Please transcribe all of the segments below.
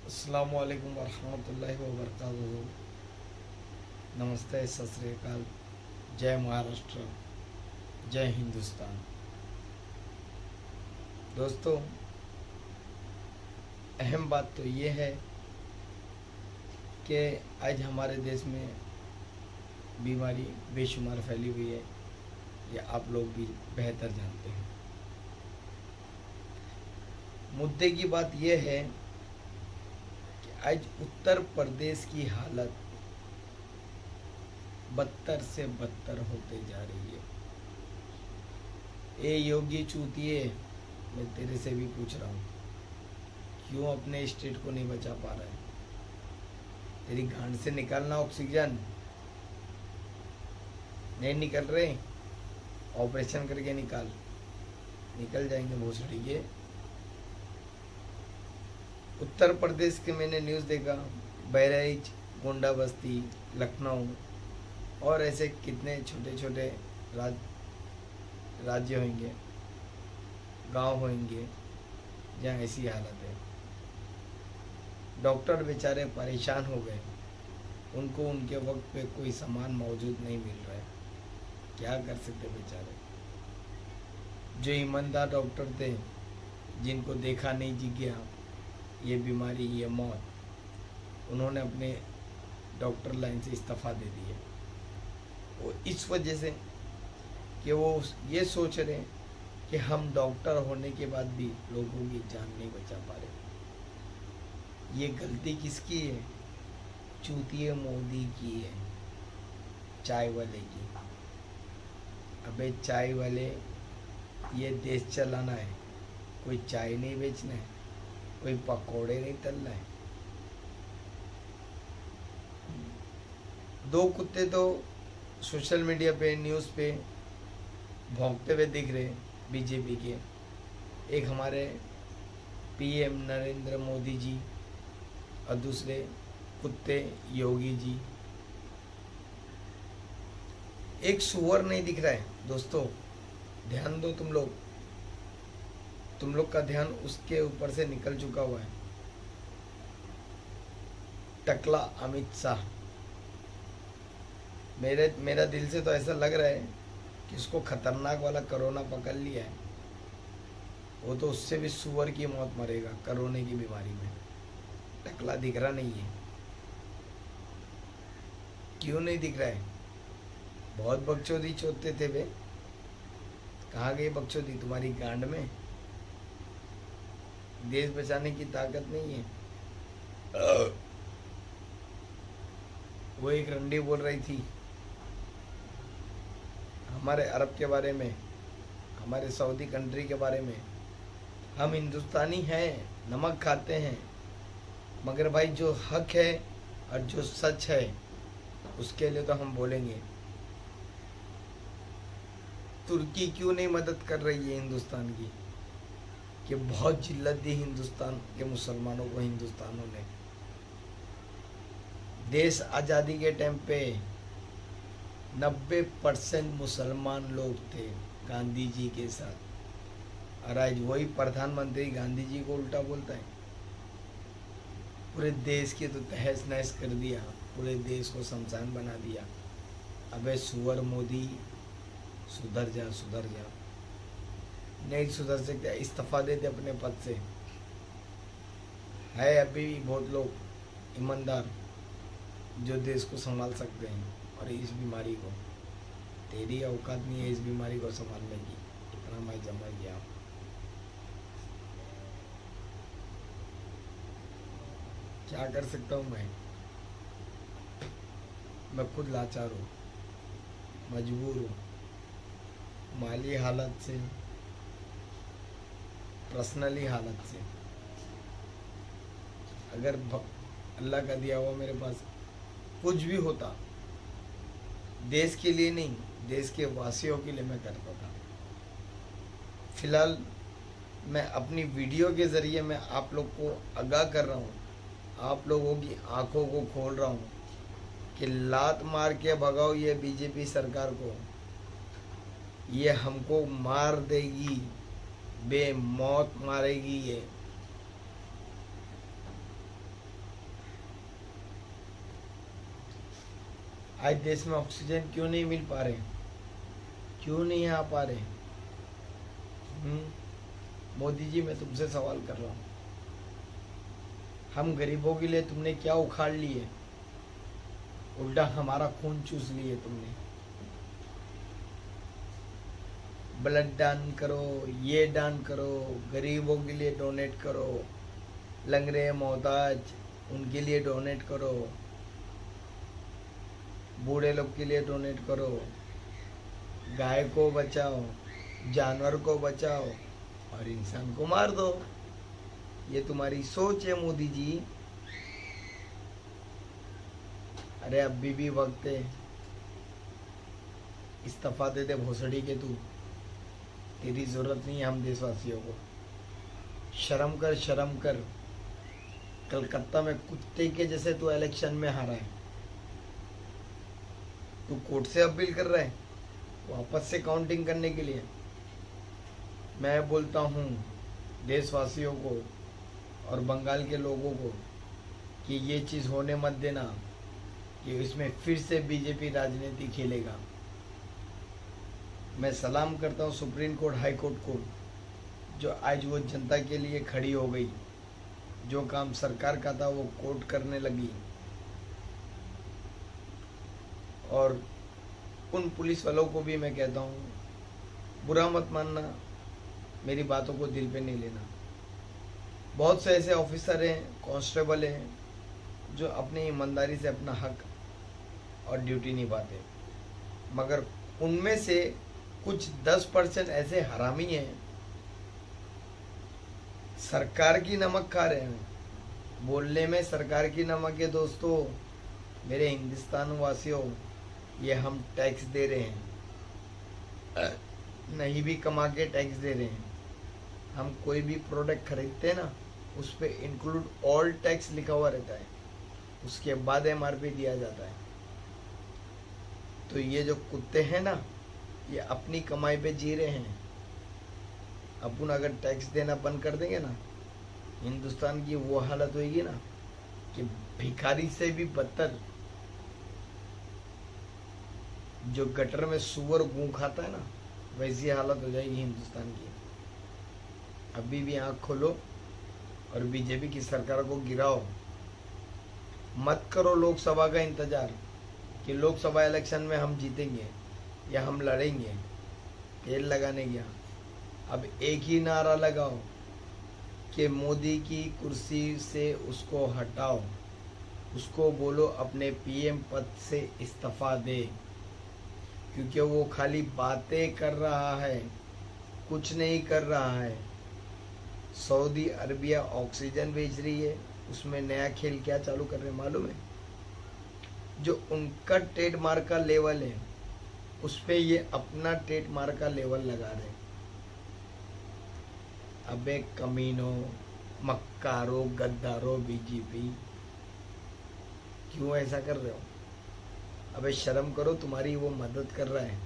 अस्सलाम वालेकुम वरहमतुल्लाहि वबरकातुहू। नमस्ते, सत श्री अकाल, जय महाराष्ट्र, जय हिंदुस्तान। दोस्तों, अहम बात तो ये है कि आज हमारे देश में बीमारी बेशुमार फैली हुई है। ये आप लोग भी बेहतर जानते हैं। मुद्दे की बात यह है कि आज उत्तर प्रदेश की हालत बदतर से बदतर होते जा रही है। ए योगी चूतिए, मैं तेरे से भी पूछ रहा हूँ, क्यों अपने स्टेट को नहीं बचा पा रहा है? तेरी गांड से निकालना ऑक्सीजन नहीं निकल रहे, ऑपरेशन करके निकल जाएंगे भोसड़ी के। उत्तर प्रदेश के मैंने न्यूज़ देखा, बहराइच, गोंडा बस्ती, लखनऊ और ऐसे कितने छोटे छोटे राज्य होंगे, गांव होंगे जहाँ ऐसी हालत है। डॉक्टर बेचारे परेशान हो गए, उनको उनके वक्त पे कोई सामान मौजूद नहीं मिल रहा है। क्या कर सकते बेचारे? जो ईमानदार डॉक्टर थे, जिनको देखा नहीं जी गया ये बीमारी, ये मौत, उन्होंने अपने डॉक्टर लाइन से इस्तीफा दे दिया। वो इस वजह से कि वो ये सोच रहे हैं कि हम डॉक्टर होने के बाद भी लोगों की जान नहीं बचा पा रहे। ये गलती किसकी है? चूतिए मोदी की है, चाय वाले की। अबे चाय वाले, ये देश चलाना है, कोई चाय नहीं बेचना है, कोई पकोड़े नहीं तलना है। दो कुत्ते तो सोशल मीडिया पे, न्यूज़ पे भौंकते हुए दिख रहे बीजेपी के। एक हमारे पीएम नरेंद्र मोदी जी और दूसरे कुत्ते योगी जी। एक सुअर नहीं दिख रहा है दोस्तों, ध्यान दो। तुम लोग का ध्यान उसके ऊपर से निकल चुका हुआ है। टकला अमित शाह, मेरा दिल से तो ऐसा लग रहा है कि इसको खतरनाक वाला कोरोना पकड़ लिया है। वो तो उससे भी सुअर की मौत मरेगा कोरोना की बीमारी में। टकला दिख रहा नहीं है। क्यों नहीं दिख रहा है? बहुत बकचोदी चोदते थे वे। कहाँ गई बकचोदी तुम्हारी गांड में? देश बचाने की ताकत नहीं है। वो एक रंडी बोल रही थी हमारे अरब के बारे में, हमारे सऊदी कंट्री के बारे में। हम हिंदुस्तानी हैं, नमक खाते हैं, मगर भाई जो हक है और जो सच है उसके लिए तो हम बोलेंगे। तुर्की क्यों नहीं मदद कर रही है हिंदुस्तान की? कि बहुत जिल्लत दी हिंदुस्तान के मुसलमानों को हिंदुस्तानों ने। देश आज़ादी के टाइम पे 90% मुसलमान लोग थे गांधी जी के साथ, और आज वही प्रधानमंत्री गांधी जी को उल्टा बोलता है। पूरे देश की तो तहस नहस कर दिया, पूरे देश को शमशान बना दिया। अबे सुअर मोदी, सुधर जा, सुधर जा। नहीं सुधर सकते, इस्तीफा दे दे अपने पद से। है अभी भी बहुत लोग ईमानदार जो देश को संभाल सकते हैं, और इस बीमारी को, तेरी औकात नहीं है इस बीमारी को संभालने की। इतना मैं समझ गया। क्या कर सकता हूँ मैं खुद लाचार हूँ, मजबूर हूँ। माली हालत से, पर्सनली हालत से। अगर अल्लाह का दिया हुआ मेरे पास कुछ भी होता, देश के लिए नहीं, देश के वासियों के लिए मैं करता था। फिलहाल मैं अपनी वीडियो के ज़रिए मैं आप लोग को आगाह कर रहा हूँ, आप लोगों की आंखों को खोल रहा हूँ कि लात मार के भगाओ ये बीजेपी सरकार को। ये हमको मार देगी, बेमौत मारेगी ये। आज देश में ऑक्सीजन क्यों नहीं मिल पा रहे, क्यों नहीं आ पा रहे? मोदी जी, मैं तुमसे सवाल कर रहा हूँ, हम गरीबों के लिए तुमने क्या उखाड़ लिए? उल्टा हमारा खून चूस लिए तुमने। ब्लड दान करो, ये दान करो, गरीबों के लिए डोनेट करो, लंगड़े मोहताज उनके लिए डोनेट करो, बूढ़े लोग के लिए डोनेट करो, गाय को बचाओ, जानवर को बचाओ और इंसान को मार दो। ये तुम्हारी सोच है मोदी जी। अरे अभी भी वक्त है, इस्तीफा दे दे भोसड़ी के तू, तेरी जरूरत नहीं है हम देशवासियों को। शर्म कर, शर्म कर। कलकत्ता में कुत्ते के जैसे तू इलेक्शन में हारा है। तू कोर्ट से अपील कर रहा है वापस से काउंटिंग करने के लिए। मैं बोलता हूँ देशवासियों को और बंगाल के लोगों को कि ये चीज़ होने मत देना कि इसमें फिर से बीजेपी राजनीति खेलेगा। मैं सलाम करता हूँ सुप्रीम कोर्ट, हाई कोर्ट को, जो आज वो जनता के लिए खड़ी हो गई। जो काम सरकार का था वो कोर्ट करने लगी। और उन पुलिस वालों को भी मैं कहता हूँ, बुरा मत मानना, मेरी बातों को दिल पे नहीं लेना। बहुत से ऐसे ऑफिसर हैं, कांस्टेबल हैं, जो अपनी ईमानदारी से अपना हक और ड्यूटी निभाते, मगर उनमें से कुछ 10% ऐसे हरामी हैं, सरकार की नमक खा रहे हैं। बोलने में सरकार की नमक है दोस्तों। मेरे हिंदुस्तान वासियों, ये हम टैक्स दे रहे हैं, नहीं भी कमा के टैक्स दे रहे हैं। हम कोई भी प्रोडक्ट खरीदते हैं ना, उस पर इंक्लूड ऑल टैक्स लिखा हुआ रहता है, उसके बाद MRP दिया जाता है। तो ये जो कुत्ते हैं ना, ये अपनी कमाई पे जी रहे हैं। अपन अगर टैक्स देना बंद कर देंगे ना, हिंदुस्तान की वो हालत होगी ना कि भिखारी से भी बदतर, जो गटर में सुअर गूं खाता है ना, वैसी हालत हो जाएगी हिंदुस्तान की। अभी भी आंख खोलो और बीजेपी की सरकार को गिराओ। मत करो लोकसभा का इंतजार कि लोकसभा इलेक्शन में हम जीतेंगे या हम लड़ेंगे। तेल लगाने गया, अब एक ही नारा लगाओ कि मोदी की कुर्सी से उसको हटाओ, उसको बोलो अपने PM पद से इस्तीफा दे, क्योंकि वो खाली बातें कर रहा है, कुछ नहीं कर रहा है। सऊदी अरबिया ऑक्सीजन भेज रही है, उसमें नया खेल क्या चालू कर रहे हैं मालूम है? जो उनका ट्रेडमार्क का लेवल है, उस पे ये अपना ट्रेडमार्क का लेवल लगा रहे हैं। अबे कमीनो, मक्कारो, गद्दारो, बीजेपी, क्यों ऐसा कर रहे हो? अबे शर्म करो, तुम्हारी वो मदद कर रहा है,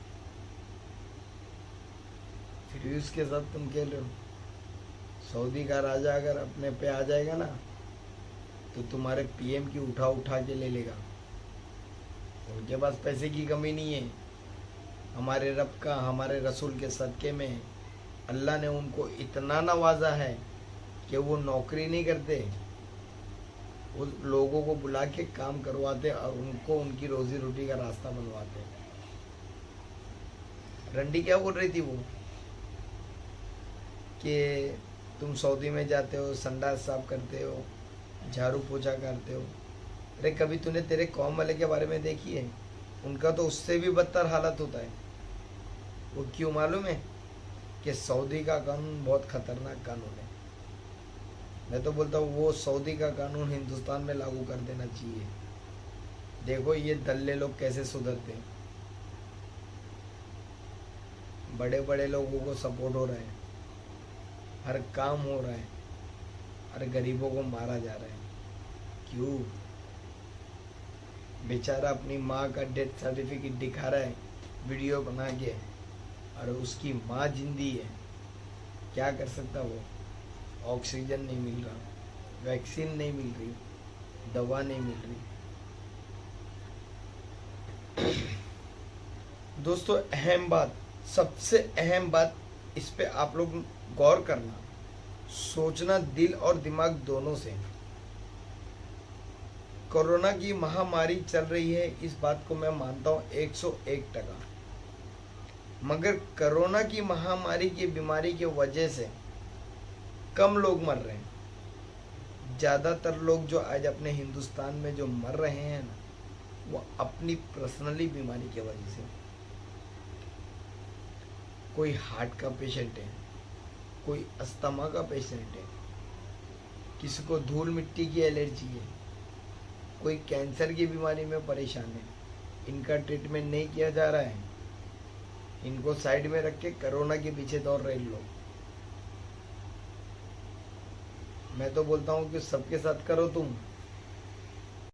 फिर भी उसके साथ तुम खेल रहे हो। सऊदी का राजा अगर अपने पे आ जाएगा ना, तो तुम्हारे PM की उठा उठा के ले लेगा। उनके पास पैसे की कमी नहीं है। हमारे रब का, हमारे रसूल के सदके में अल्लाह ने उनको इतना नवाजा है कि वो नौकरी नहीं करते, वो लोगों को बुला के काम करवाते और उनको उनकी रोजी रोटी का रास्ता बनवाते। रंडी क्या बोल रही थी वो कि तुम सऊदी में जाते हो, संडास साफ करते हो, झाड़ू पोछा करते हो। अरे कभी तूने तेरे कौम वाले के बारे में देखी है? उनका तो उससे भी बदतर हालत होता है। वो क्यों मालूम है? कि सऊदी का कानून बहुत खतरनाक कानून है। मैं तो बोलता हूँ वो सऊदी का कानून हिंदुस्तान में लागू कर देना चाहिए। देखो ये दल्ले लोग कैसे सुधरते हैं। बड़े बड़े लोगों को सपोर्ट हो रहा है, हर काम हो रहा है, और गरीबों को मारा जा रहा है। क्यों? बेचारा अपनी माँ का डेथ सर्टिफिकेट दिखा रहा है वीडियो बना के, और उसकी माँ जिंदी है। क्या कर सकता वो? ऑक्सीजन नहीं मिल रहा, वैक्सीन नहीं मिल रही, दवा नहीं मिल रही। दोस्तों अहम बात, सबसे अहम बात, इस पे आप लोग गौर करना, सोचना दिल और दिमाग दोनों से। कोरोना की महामारी चल रही है, इस बात को मैं मानता हूँ 101%। मगर कोरोना की महामारी की बीमारी की वजह से कम लोग मर रहे हैं। ज़्यादातर लोग जो आज अपने हिंदुस्तान में जो मर रहे हैं ना, वो अपनी पर्सनली बीमारी की वजह से। कोई हार्ट का पेशेंट है, कोई अस्थमा का पेशेंट है, किसी को धूल मिट्टी की एलर्जी है, कोई कैंसर की बीमारी में परेशान है। इनका ट्रीटमेंट नहीं किया जा रहा है, इनको साइड में रख के कोरोना के पीछे दौड़ रहे लोग। मैं तो बोलता हूँ कि सबके साथ करो तुम,